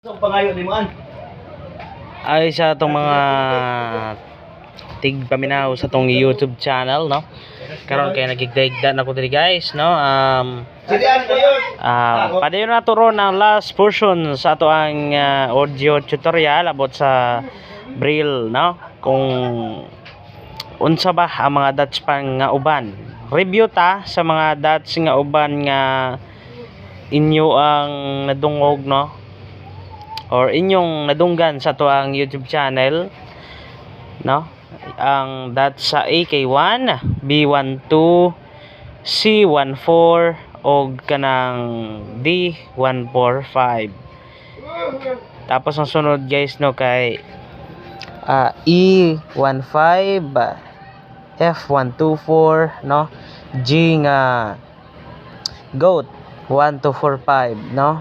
Pangayo ni man. Ay sa itong mga tigpaminaw sa itong YouTube channel, no? Karon kay nagigdaigda na ko diri guys, no? Padayon na turo ng last portion sa ato ang audio tutorial about sa Braille, no? Kung unsa ba ang mga dots pang nga uban. Review ta sa mga dots nga uban nga inyo ang nadungog, no? Or inyong nadunggan sa tuang YouTube channel, no? Ang dots sa AK1, B12, C14 o kanang D145. Tapos ang sunod guys, no, kay E15, F124, no? G nga goat 1245, no?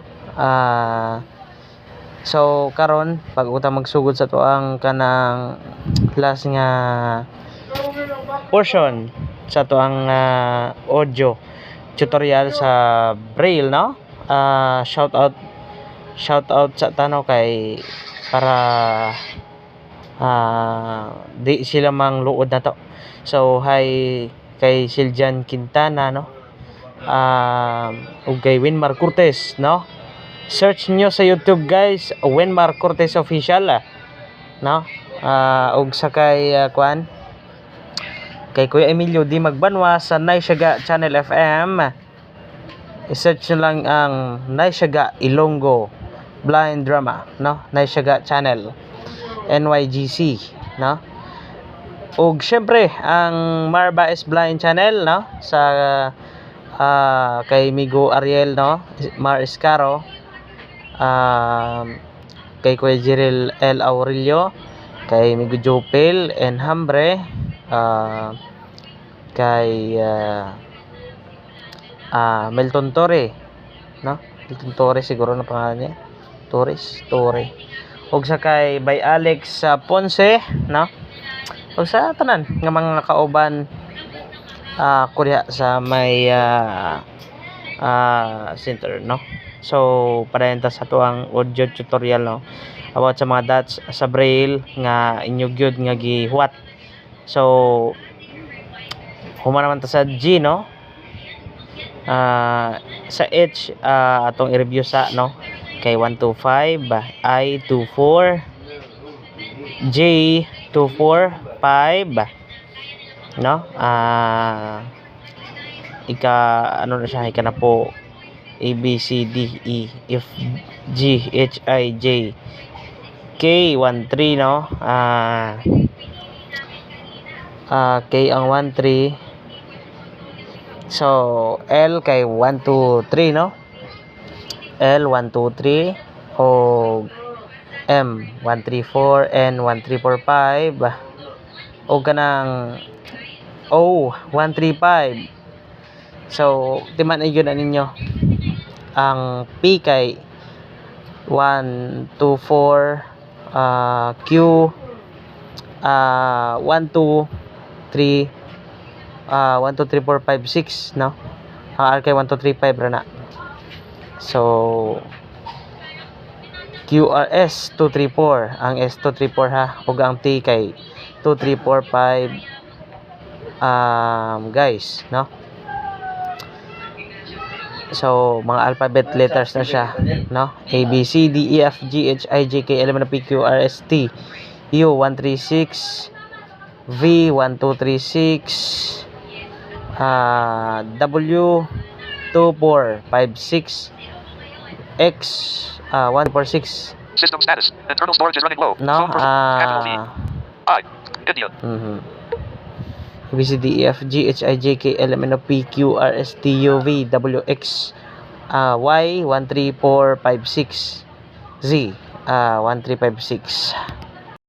So karon pag uta magsugod sa tuang kanang last nga portion sa tuang audio tutorial sa Braille, no? Shout out sa tanaw kay para di sila mang luod na to. So hi kay Siljan Quintana, no? Ug kay Winmar Cortez, no? Search nyo sa YouTube guys, Winmar Cortez Official, no? Ug sa kay kwan kay Kuya Emilio di Magbanwa sa Naisyaga Channel FM. I-search nyo lang ang Naisyaga Ilonggo Blind Drama, no? Naisyaga Channel NYGC, no? Ug syempre ang Marba is Blind Channel, no? Sa kay Migo Ariel, no? Mar Escaro, kay Kuya Jiril L. Aurelio, kay Migo Jopel and Hambre, kay Melton Torre, no? Melton Torre siguro na pangalan niya, Torre ug sa kay by Alex Ponce, no? Ug sa tanan nga mga kauban kurya sa may center, no? So padayon ta sa tuang audio tutorial, no, about sa mga dots sa Braille nga inyo gyud nga gihuwat. So human naman ta sa G, no? Sa H atong i-review sa, no, kay 125, I24, J245, no? Ano na siya, ika na po A, B, C, D, E, F, G, H, I, J, K, 13, no? K ang 13. So L kay 1, 2, 3, no? L 1, 2, 3 o M 1, 3, 4 N 1, 3, 4, 5 o kanang O 1, 3, 5. So timan ay yun na ninyo ang P kay 1, 2, 4, Q 1, 2, 3 1, 2, 3, 4, 5, 6, no? Ang R kay 1, 2, 3, 5 ra na. So QRS 2, 3, 4, ang S 2, 3, 4 ha, ug ang T kay 2, 3, 4, 5 guys, no? So mga alphabet letters na siya, no? A, B, C, D, E, F, G, H, I, J, K, L, M, N, P, Q, R, S, T, U 1, 3, 6, V 1, 2, 3, 6, W 2, 4, 5, 6, X 1, 4, 6. System status. Internal storage is running low. No? Capital V. I. India. A, B, C, D, E, F, G, H, I, J, K, L, M, N, O, P, Q, R, S, T, U, V, W, X, Y 1, 3, 4, 5, 6, Z 1, 3, 5, 6.